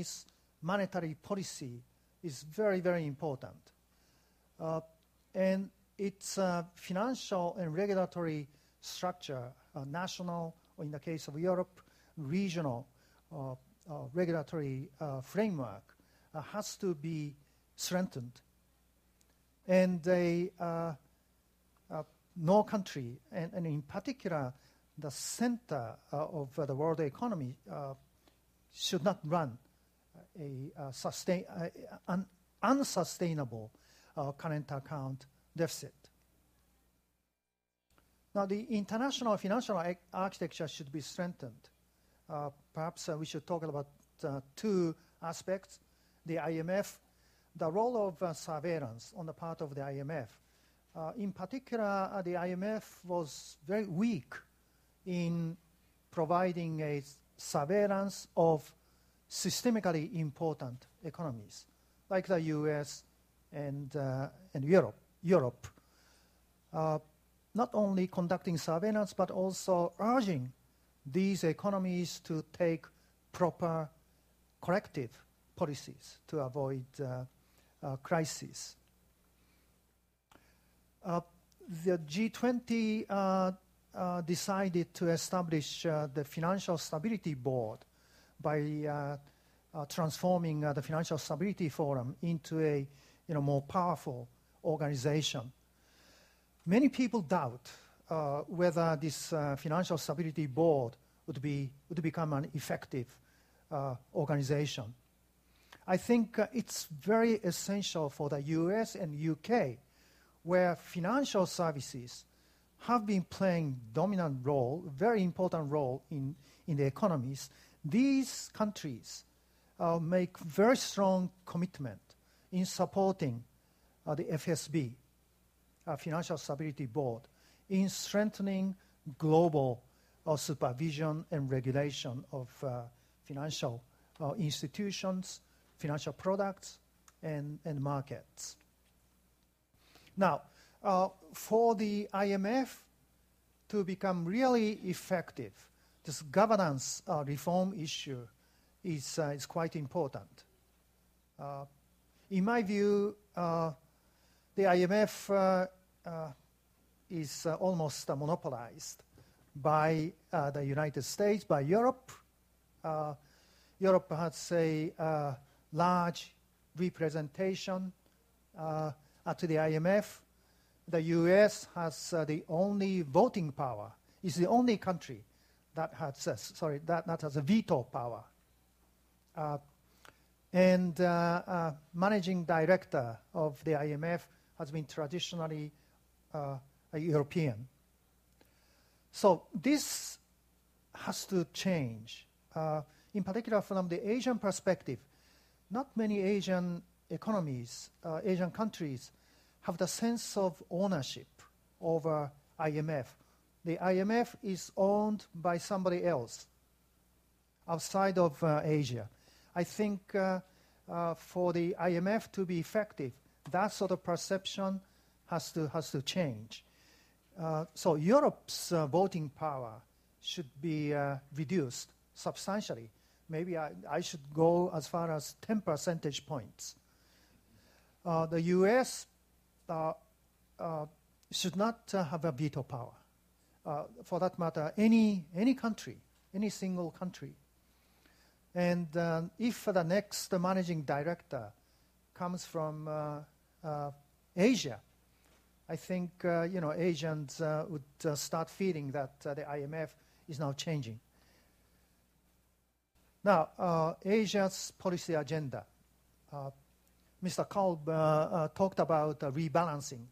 Japanese monetary policy is very, very important. And its financial and regulatory structure, national, or in the case of Europe, regional regulatory framework has to be strengthened. And no country, and in particular the center of the world economy, should not run an unsustainable current account deficit. Now, the international financial architecture should be strengthened. Perhaps we should talk about two aspects. The IMF, the role of surveillance on the part of the IMF. In particular, the IMF was very weak in providing a surveillance of systemically important economies, like the US and Europe. Not only conducting surveillance, but also urging these economies to take proper corrective policies to avoid crises. The G20 decided to establish the Financial Stability Board by transforming the Financial Stability Forum into a more powerful organization. Many people doubt whether this Financial Stability Board would become an effective organization. I think it's very essential for the US and UK, where financial services have been playing dominant role, very important role in the economies. These countries make very strong commitment in supporting the FSB, Financial Stability Board, in strengthening global supervision and regulation of financial institutions, financial products, and markets. Now, for the IMF to become really effective, this governance reform issue is quite important. In my view, the IMF is almost monopolized by the United States, by Europe. Europe has a large representation at the IMF. The US has the only voting power. It's the only country that has a veto power. And managing director of the IMF has been traditionally a European. So this has to change. In particular, from the Asian perspective, not many Asian economies, Asian countries, have the sense of ownership over IMF. The IMF is owned by somebody else outside of Asia. I think for the IMF to be effective, that sort of perception has to change. So Europe's voting power should be reduced substantially. Maybe I should go as far as 10 percentage points. The US should not have a veto power. For that matter, any country, any single country. And if the next managing director comes from Asia, I think Asians would start feeling that the IMF is now changing. Now, Asia's policy agenda. Mr. Kolb talked about rebalancing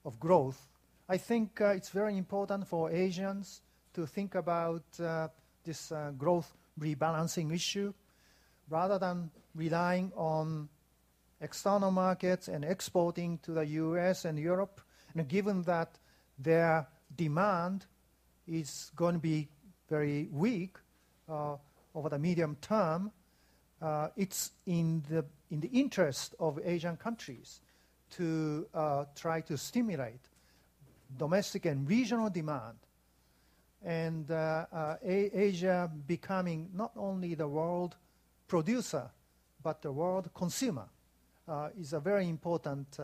of growth. I think it's very important for Asians to think about this growth rebalancing issue rather than relying on external markets and exporting to the US and Europe. And given that their demand is going to be very weak over the medium term, it's in the interest of Asian countries to try to stimulate domestic and regional demand, and Asia becoming not only the world producer, but the world consumer is a very important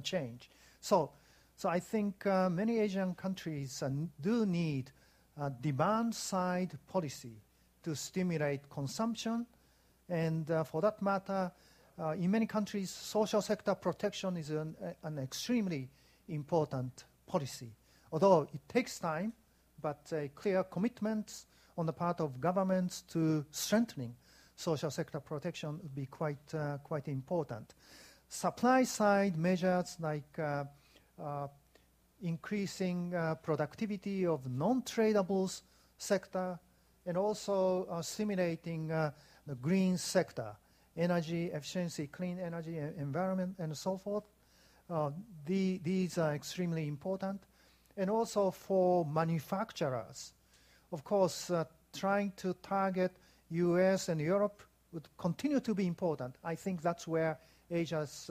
change. So I think many Asian countries do need a demand-side policy to stimulate consumption, and for that matter, in many countries, social sector protection is an extremely important policy. Although it takes time, but clear commitments on the part of governments to strengthening social sector protection would be quite important. Supply-side measures like increasing productivity of non-tradables sector, and also stimulating the green sector, energy efficiency, clean energy, environment, and so forth. These are extremely important. And also for manufacturers, of course, trying to target US and Europe would continue to be important. I think that's where Asia's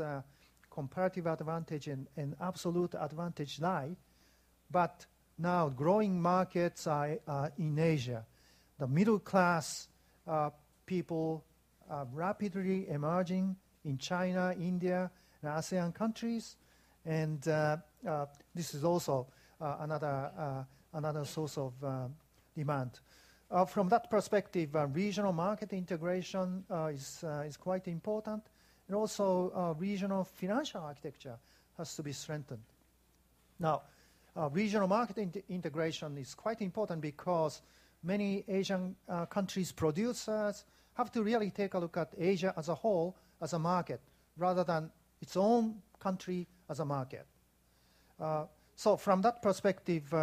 comparative advantage and absolute advantage lie. But now growing markets are in Asia. The middle class people are rapidly emerging in China, India, and ASEAN countries. And this is also another source of demand. From that perspective, regional market integration is quite important, and also regional financial architecture has to be strengthened. Now, regional market integration is quite important because many Asian countries' producers have to really take a look at Asia as a whole as a market, rather than its own country as a market. So from that perspective,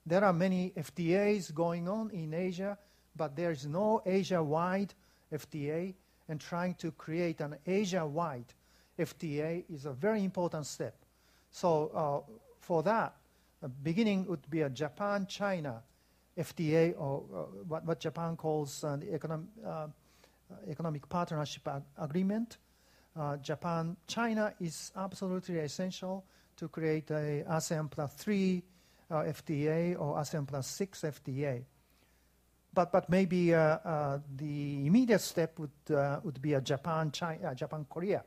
there are many FTAs going on in Asia, but there is no Asia-wide FTA, and trying to create an Asia-wide FTA is a very important step. So for that, the beginning would be a Japan-China FTA, or what Japan calls the Economic Partnership Agreement. Japan-China is absolutely essential to create a ASEAN plus 3 FTA or ASEAN plus 6 FTA. But maybe the immediate step would be a Japan-Korea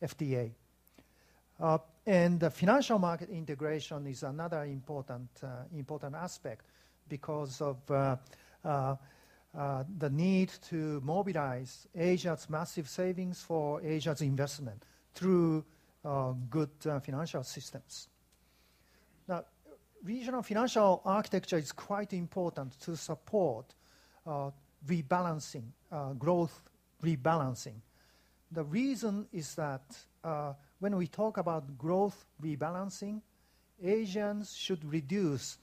FTA. And the financial market integration is another important aspect because of the need to mobilize Asia's massive savings for Asia's investment through good financial systems. Now, regional financial architecture is quite important to support rebalancing, growth rebalancing. The reason is that when we talk about growth rebalancing, Asians should reduce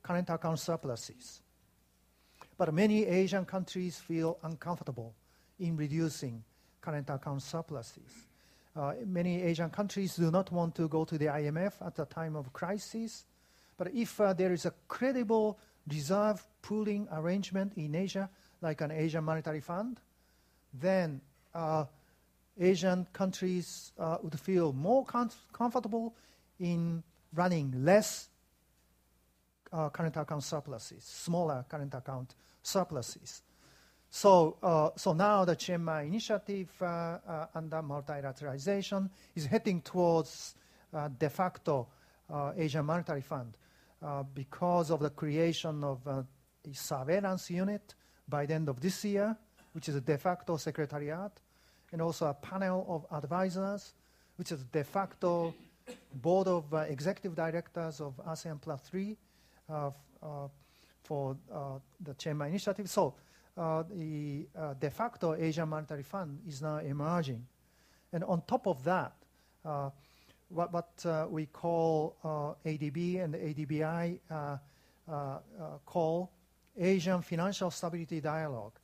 current account surpluses. But many Asian countries feel uncomfortable in reducing current account surpluses. Many Asian countries do not want to go to the IMF at the time of crisis. But if there is a credible reserve pooling arrangement in Asia, like an Asian Monetary Fund, then Asian countries would feel more comfortable in running less current account surpluses, smaller current account surpluses. So now the Chiang Mai initiative under multilateralization is heading towards de facto Asian Monetary Fund because of the creation of a surveillance unit by the end of this year, which is a de facto secretariat, and also a panel of advisors, which is de facto board of executive directors of ASEAN Plus 3 for the Chiang Mai initiative. So the de facto Asian Monetary Fund is now emerging. And on top of that, what we call ADB and ADBI call Asian Financial Stability Dialogue.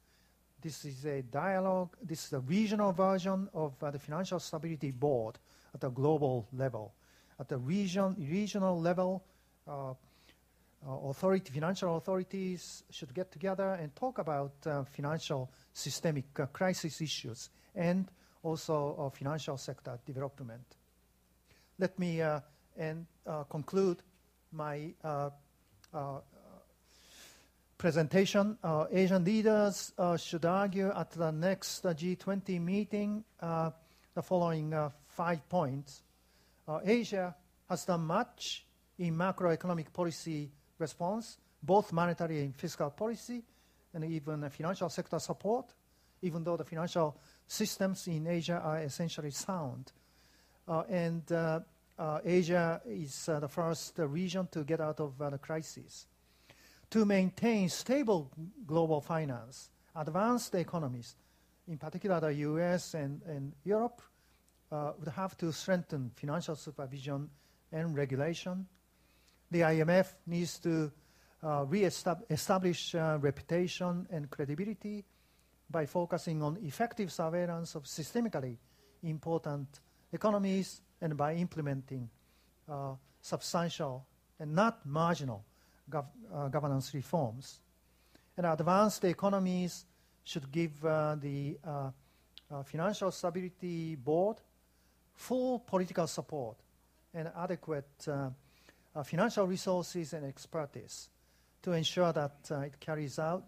This is a dialogue, this is a regional version of the Financial Stability Board at a global level. At the regional level, financial authorities should get together and talk about financial systemic crisis issues and also financial sector development. Let me conclude my presentation, Asian leaders should argue at the next G20 meeting the following 5 points. Asia has done much in macroeconomic policy response, both monetary and fiscal policy, and even financial sector support, even though the financial systems in Asia are essentially sound. Asia is the first region to get out of the crisis. To maintain stable global finance, advanced economies, in particular the US and Europe, would have to strengthen financial supervision and regulation. The IMF needs to re-establish reputation and credibility by focusing on effective surveillance of systemically important economies and by implementing substantial and not marginal governance reforms. And advanced economies should give the Financial Stability Board full political support and adequate financial resources and expertise to ensure that it carries out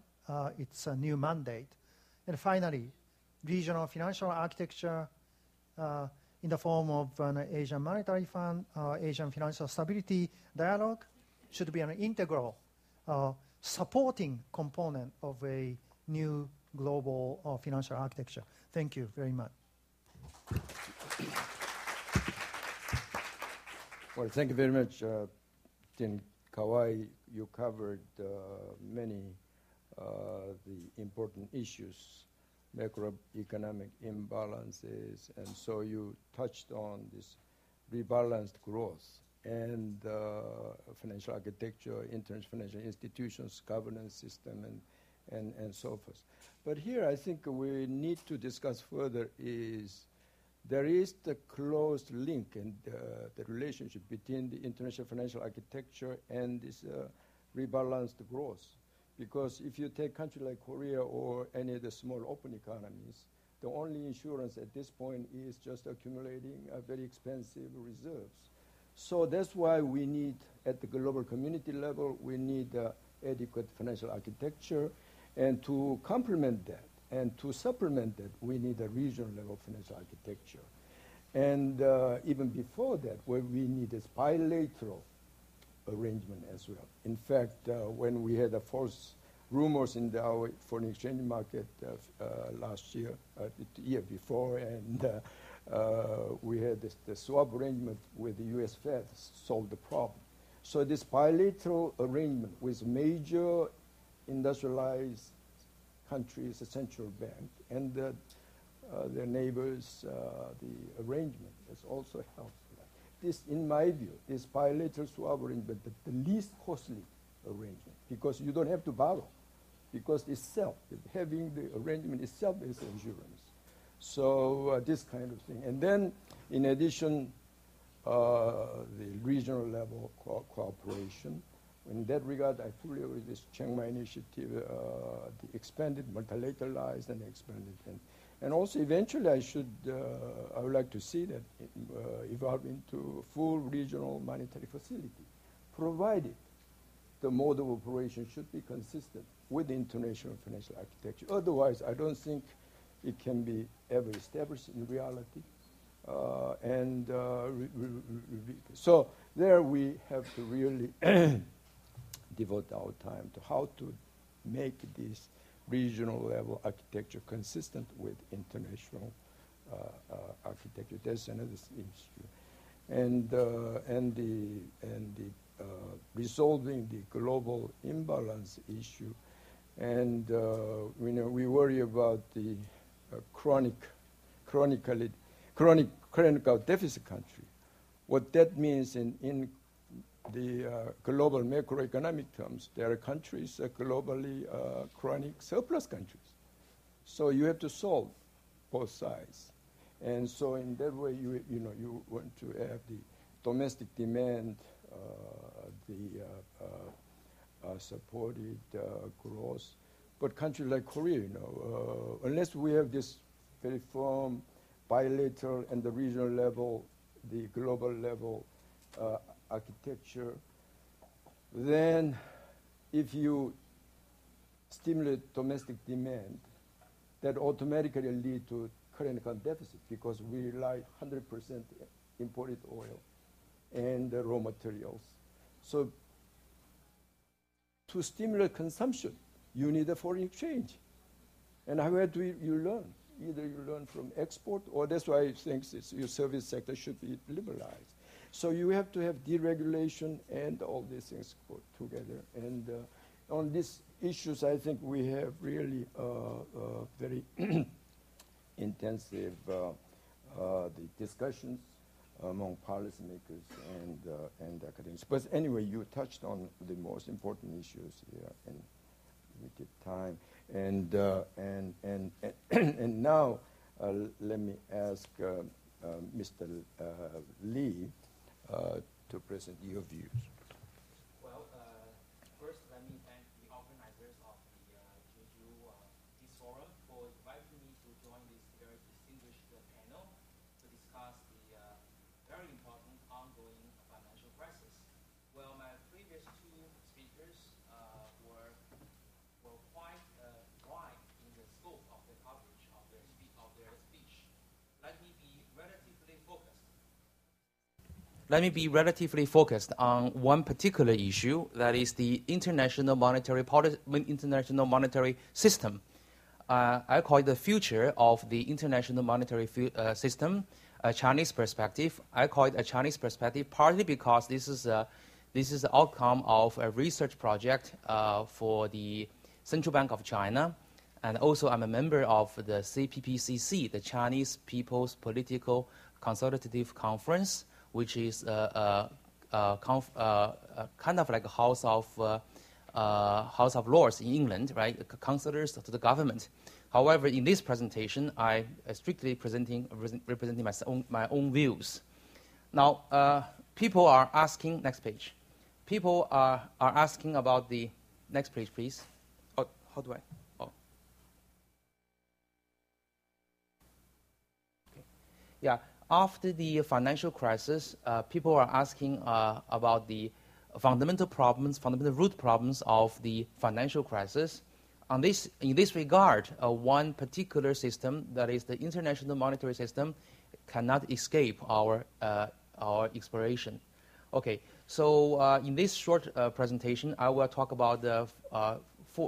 its new mandate. And finally, regional financial architecture in the form of an Asian Monetary Fund, Asian Financial Stability Dialogue, should be an integral supporting component of a new global financial architecture. Thank you very much. Well, thank you very much, Dean Kawai. You covered many the important issues, macroeconomic imbalances, and so you touched on this rebalanced growth and financial architecture, international financial institutions, governance system, and so forth. But here I think we need to discuss further is there is the close link and the relationship between the international financial architecture and this rebalanced growth. Because if you take a country like Korea or any of the small open economies, the only insurance at this point is just accumulating very expensive reserves. So that's why we need, at the global community level, we need adequate financial architecture. And to complement that and to supplement that, we need a regional level financial architecture. And even before that, where we need this bilateral arrangement as well. In fact, when we had the false rumors in our foreign exchange market last year, the year before, and we had the swap arrangement with the US Fed solved the problem. So this bilateral arrangement with major industrialized countries, a central bank, and their neighbors, the arrangement has also helped. This, in my view, this bilateral swap arrangement, the least costly arrangement, because you don't have to borrow, because itself, having the arrangement itself is insurance. So this kind of thing. And then, in addition, the regional level cooperation. In that regard, I fully agree with this Chiang Mai initiative, the expanded, multilateralized, and expanded. And also, eventually, I would like to see that evolve into a full regional monetary facility, provided the mode of operation should be consistent with the international financial architecture. Otherwise, I don't think it can be ever established in reality. So there we have to really devote our time to how to make this regional level architecture consistent with international architecture. That's another issue, and resolving the global imbalance issue, and we worry about the chronic deficit country. What that means in the global macroeconomic terms, there are countries, globally chronic surplus countries. So you have to solve both sides. And so in that way, you want to have the domestic demand, supported growth. But countries like Korea, unless we have this very firm bilateral and the regional level, the global level architecture, then if you stimulate domestic demand, that automatically lead to current account deficit because we rely 100% imported oil and raw materials. So to stimulate consumption, you need a foreign exchange. And where do you learn? Either you learn from export, or that's why I think your service sector should be liberalized. So you have to have deregulation and all these things put together. And on these issues, I think we have really very intensive the discussions among policymakers and academics. But anyway, you touched on the most important issues here in limited time. And now let me ask Mr. Lee to present your views. Well, first let me thank the organizers of the Jeju Peace Forum for inviting me to join this very distinguished panel to discuss the very important ongoing financial crisis. Well, my previous two speakers were quite wide in the scope of the coverage of their speech. Let me be relatively focused on one particular issue, that is the international monetary system. I call it the future of the international monetary system, a Chinese perspective. I call it a Chinese perspective partly because this is the outcome of a research project for the Central Bank of China, and also I'm a member of the CPPCC, the Chinese People's Political Consultative Conference, which is kind of like a House of Lords in England, right? Counselors to the government. However, in this presentation, I strictly representing my own views. Now, people are asking, next page. People are asking about the, next page, please. Oh, how do I? Oh. Okay. Yeah. After the financial crisis, people are asking about the fundamental root problems of the financial crisis. In this regard, one particular system, that is the international monetary system, cannot escape our exploration. Okay, so in this short presentation, I will talk about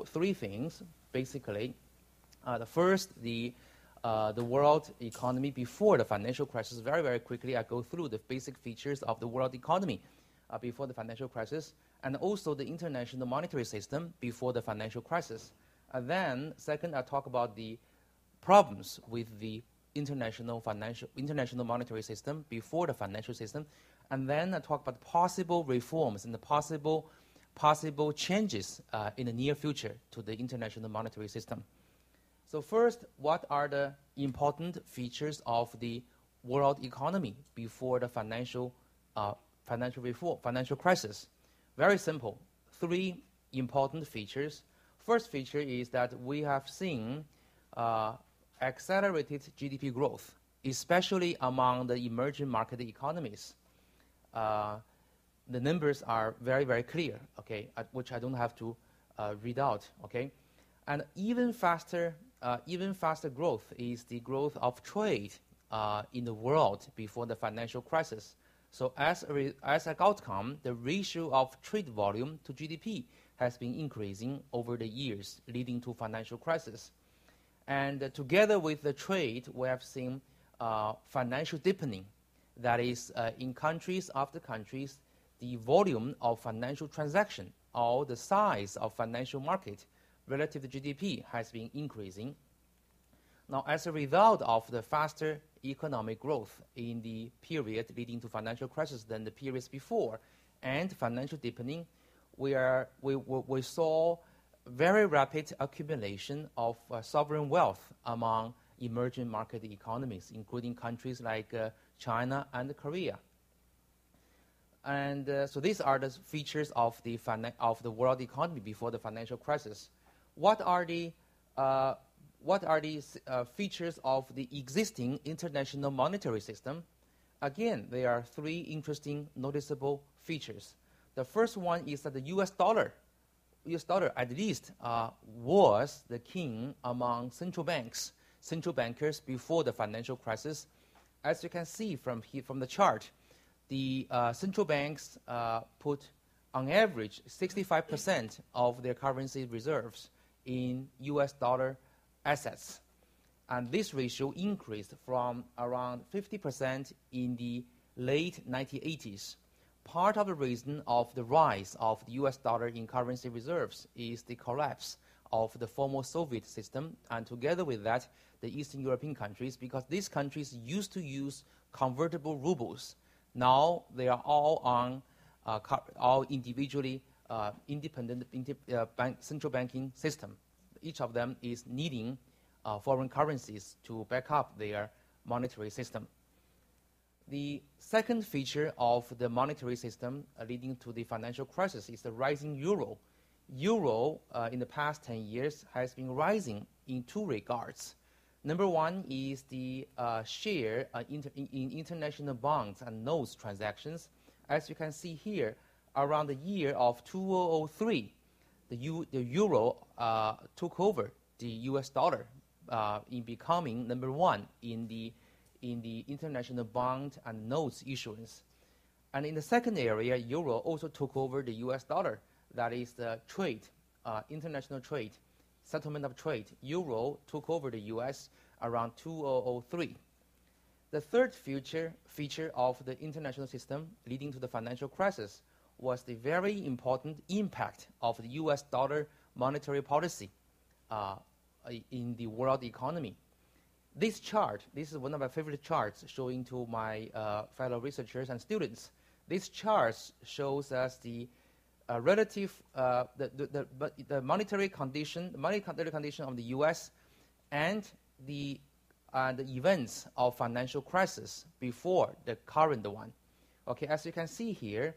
three things, basically. The first, the world economy before the financial crisis. Very, very quickly, I go through the basic features of the world economy before the financial crisis, and also the international monetary system before the financial crisis. And then, second, I talk about the problems with the international monetary system before the financial system, and then I talk about possible reforms and the possible changes in the near future to the international monetary system. So first, what are the important features of the world economy before the financial crisis? Very simple. Three important features. First feature is that we have seen accelerated GDP growth, especially among the emerging market economies. The numbers are very, very clear, okay, which I don't have to read out, okay? And even faster growth is the growth of trade in the world before the financial crisis. So as an outcome, the ratio of trade volume to GDP has been increasing over the years, leading to financial crisis. And together with the trade, we have seen financial deepening. That is, in countries after countries, the volume of financial transaction or the size of financial market relative to GDP has been increasing. Now, as a result of the faster economic growth in the period leading to financial crisis than the periods before, and financial deepening, we saw very rapid accumulation of sovereign wealth among emerging market economies, including countries like China and Korea. And so these are the features of the world economy before the financial crisis. What are the features of the existing international monetary system? Again, there are three interesting noticeable features. The first one is that the US dollar US dollar at least was the king among central bankers before the financial crisis. As you can see from the chart, the central banks put on average 65% of their currency reserves in US dollar assets. And this ratio increased from around 50% in the late 1980s. Part of the reason of the rise of the US dollar in currency reserves is the collapse of the former Soviet system, and together with that, the Eastern European countries, because these countries used to use convertible rubles. Now they are all on all individually independent central banking system. Each of them is needing foreign currencies to back up their monetary system. The second feature of the monetary system leading to the financial crisis is the rising euro. Euro in the past 10 years has been rising in two regards. Number one is the share in international bonds and notes transactions. As you can see here, around the year of 2003, the euro took over the US dollar in becoming number one in the international bond and notes issuance. And in the second area, euro also took over the US dollar. That is the trade, international trade, settlement of trade. Euro took over the US around 2003. The third feature of the international system leading to the financial crisis was the very important impact of the US dollar monetary policy in the world economy. This chart, this is one of my favorite charts showing to my fellow researchers and students. This chart shows us the relative, the monetary condition, of the U.S. and the events of financial crisis before the current one. Okay, as you can see here,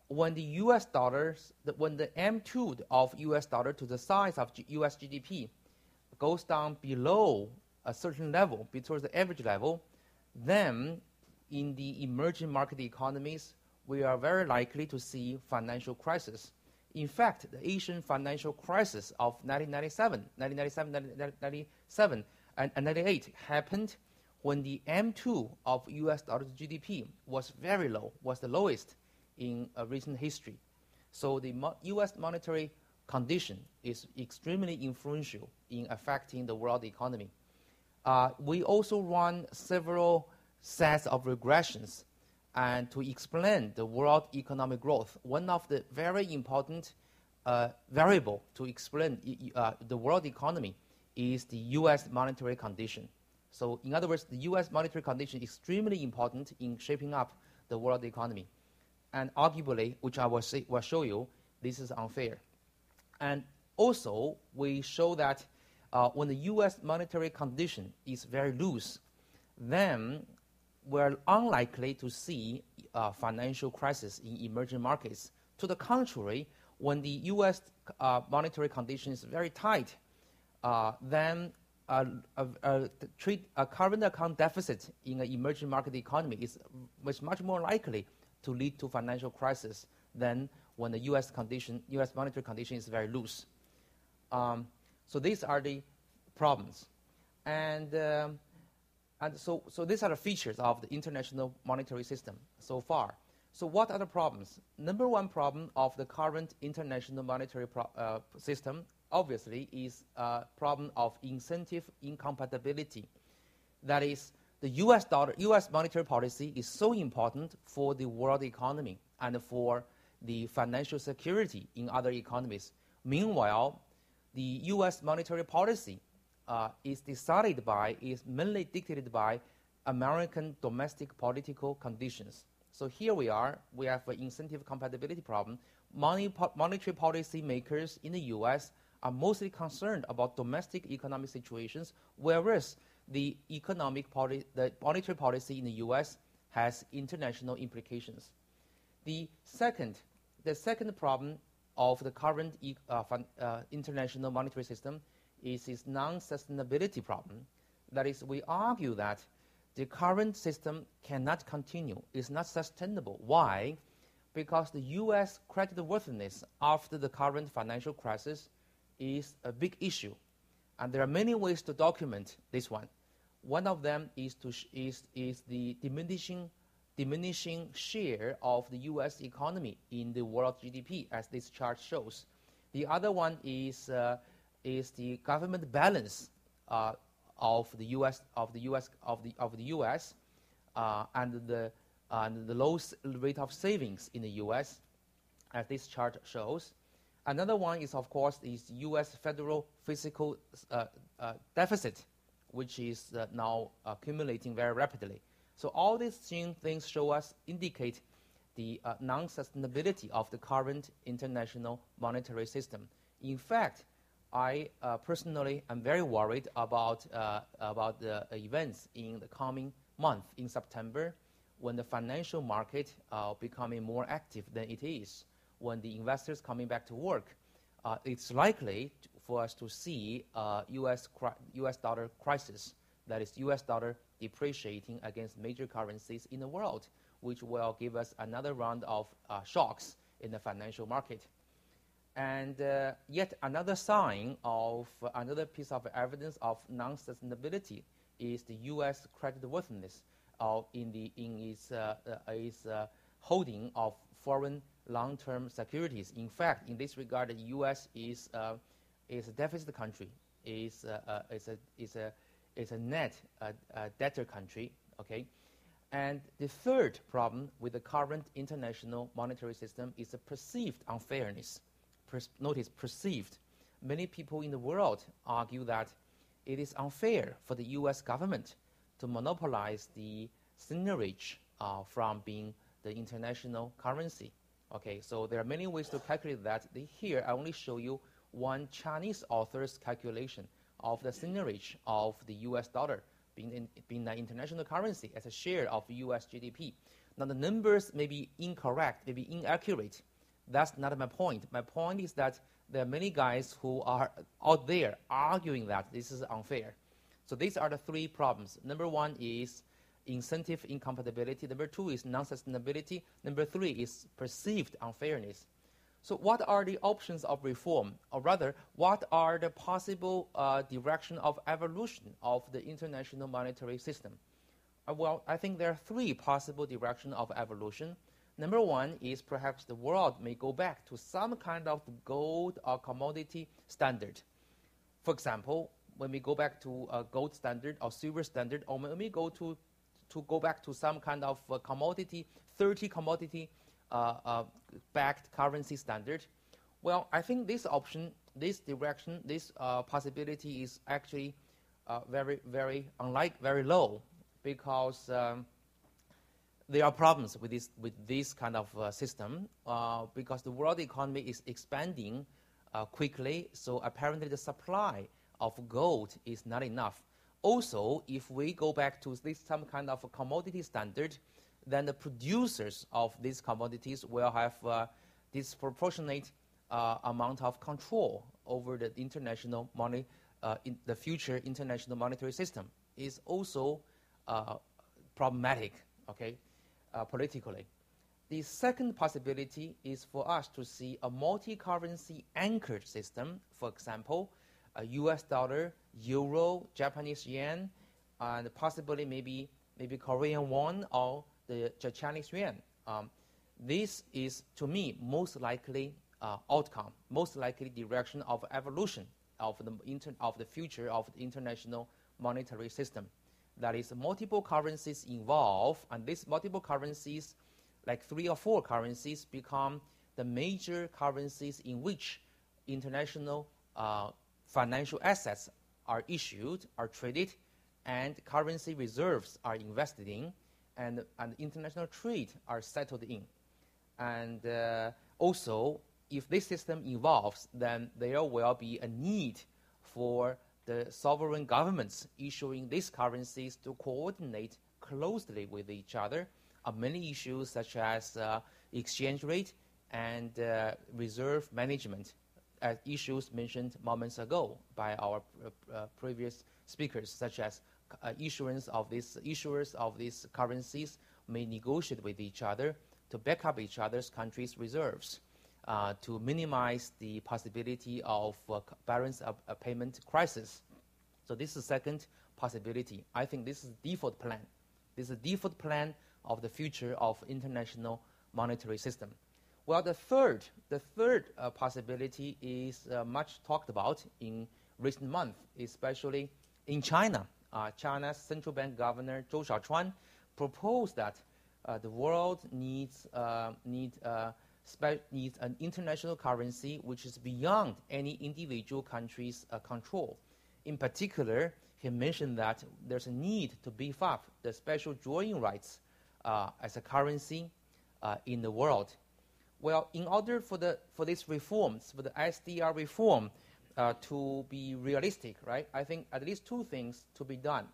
when the U.S. dollars, when the M2 of U.S. dollar to the size of U.S. GDP goes down below a certain level, towards the average level, then in the emerging market economies, we are very likely to see financial crisis. In fact, the Asian financial crisis of 1997, and 98 happened when the M2 of US dollar to GDP was very low, was the lowest in recent history. So the US monetary condition is extremely influential in affecting the world economy. We also run several sets of regressions and to explain the world economic growth. One of the very important variable to explain the world economy is the U.S. monetary condition. So in other words, the U.S. monetary condition is extremely important in shaping up the world economy. And arguably, which I will show you, this is unfair. And also, we show that when the U.S. monetary condition is very loose, then we're unlikely to see financial crisis in emerging markets. To the contrary, when the U.S. Monetary condition is very tight, then a current account deficit in an emerging market economy is much more likely to lead to financial crisis than when the U.S. monetary condition is very loose. So these are the problems, and so these are the features of the international monetary system so far. So what are the problems? Number one problem of the current international monetary system, obviously, is a problem of incentive incompatibility. That is, the U.S. monetary policy is so important for the world economy and for the financial security in other economies. Meanwhile, the U.S. monetary policy is mainly dictated by American domestic political conditions. So here we have an incentive compatibility problem. Monetary policy makers in the U.S. are mostly concerned about domestic economic situations, whereas the monetary policy in the U.S. has international implications. The second problem of the current international monetary system is its non-sustainability problem. That is, we argue that the current system cannot continue, is not sustainable. Why? because the U.S. creditworthiness after the current financial crisis is a big issue. And there are many ways to document this one. One of them is the diminishing share of the U.S. economy in the world GDP, as this chart shows. The other one is the government balance of the U.S. And the low rate of savings in the U.S., as this chart shows. Another one is, of course, is U.S. federal fiscal deficit, which is now accumulating very rapidly. So all these things indicate the non-sustainability of the current international monetary system. In fact, I personally am very worried about the events in the coming month in September, when the financial market becoming more active than it is, when the investors coming back to work. It's likely for us to see U.S. dollar crisis, that is U.S. dollar depreciating against major currencies in the world, which will give us another round of shocks in the financial market. And yet another sign of another piece of evidence of non-sustainability is the U.S. creditworthiness in its holding of foreign long-term securities. In fact, in this regard, the U.S. is a deficit country, is a net debtor country. Okay, and the third problem with the current international monetary system is a perceived unfairness. Notice perceived. Many people in the world argue that it is unfair for the U.S. government to monopolize the seigniorage from being the international currency. Okay, so there are many ways to calculate that. Here, I only show you one Chinese author's calculation of the seigniorage of the U.S. dollar being the international currency as a share of U.S. GDP. Now, the numbers may be incorrect, may be inaccurate. That's not my point. My point is that there are many guys who are out there arguing that this is unfair. So these are the three problems. Number one is incentive incompatibility. Number two is non-sustainability. Number three is perceived unfairness. So what are the options of reform? Or rather, what are the possible direction of evolution of the international monetary system? Well, I think there are three possible directions of evolution. Number one is perhaps the world may go back to some kind of gold or commodity standard. For example, when we go back to a gold standard or silver standard, or when we go to go back to some kind of commodity, 30 commodity backed currency standard, well, I think this option, this direction, this possibility is actually very low, because there are problems with this kind of system, because the world economy is expanding quickly, so apparently the supply of gold is not enough. Also, if we go back to some kind of a commodity standard, then the producers of these commodities will have disproportionate amount of control over the international money, the future international monetary system. Is also problematic, okay, politically. The second possibility is for us to see a multi-currency anchored system, for example, a US dollar, euro, Japanese yen, and possibly maybe Korean won or the Chinese yuan. This is, to me, most likely outcome, most likely direction of evolution of the future of the international monetary system. That is, multiple currencies involved, and these multiple currencies, like 3 or 4 currencies, become the major currencies in which international financial assets are issued, are traded, and currency reserves are invested in, and international trade are settled in. And also, if this system evolves, then there will be a need for the sovereign governments issuing these currencies to coordinate closely with each other on many issues such as exchange rate and reserve management, as issues mentioned moments ago by our previous speakers, such as issuers of these currencies may negotiate with each other to back up each other's countries' reserves, to minimize the possibility of balance of a payment crisis. So this is the second possibility. I think this is the default plan. This is the default plan of the future of international monetary system. Well, the third possibility is much talked about in recent months, especially in China. China's central bank governor Zhou Xiaochuan proposed that the world needs an international currency which is beyond any individual country's control. In particular, he mentioned that there's a need to beef up the special drawing rights as a currency in the world. Well, in order for these reforms, for the SDR reform to be realistic, right? I think at least two things to be done.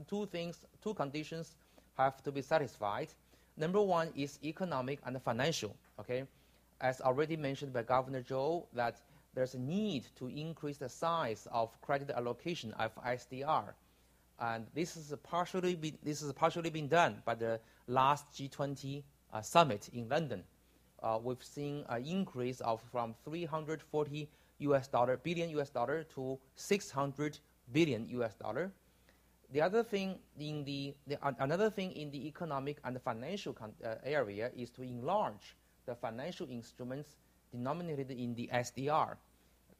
Two conditions have to be satisfied. Number one is economic and financial. Okay, as already mentioned by Governor Zhou, that there's a need to increase the size of credit allocation of SDR, and this is partially been done by the last G20 summit in London. We've seen an increase from $340 billion to $600 billion. The other thing another thing in the economic and the financial area is to enlarge the financial instruments denominated in the SDR.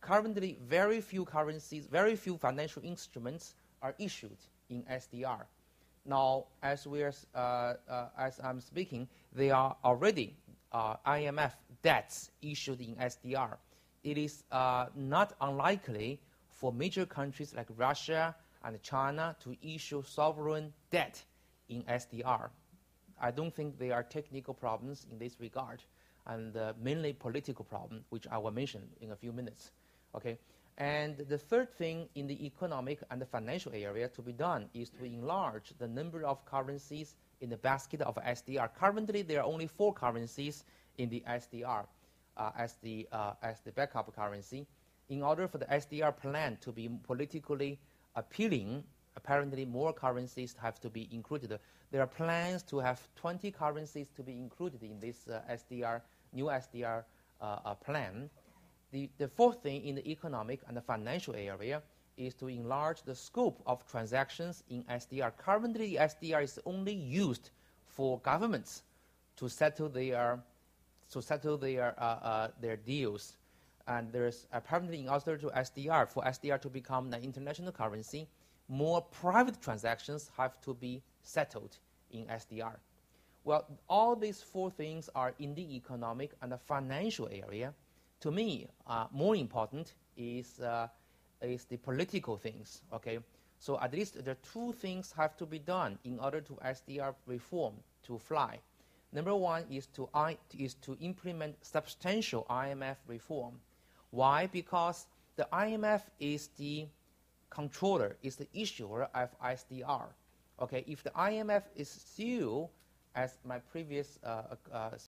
Currently, very few financial instruments are issued in SDR. Now, as I'm speaking, there are already IMF debts issued in SDR. It is not unlikely for major countries like Russia and China to issue sovereign debt in SDR. I don't think there are technical problems in this regard, and mainly political problem, which I will mention in a few minutes. Okay, and the third thing in the economic and the financial area to be done is to enlarge the number of currencies in the basket of SDR. Currently, there are only 4 currencies in the SDR as the backup currency. In order for the SDR plan to be politically appealing, apparently more currencies have to be included. There are plans to have 20 currencies to be included in this new SDR plan. The fourth thing in the economic and the financial area is to enlarge the scope of transactions in SDR. Currently, SDR is only used for governments to settle their deals. And there's apparently in order to SDR, for SDR to become an international currency, more private transactions have to be settled in SDR. Well, all these 4 things are in the economic and the financial area. To me, more important is the political things. Okay, so at least the 2 things have to be done in order to SDR reform to fly. Number one is to implement substantial IMF reform. Why? Because the IMF is the controller, is the issuer of SDR. Okay, if the IMF is still, as my previous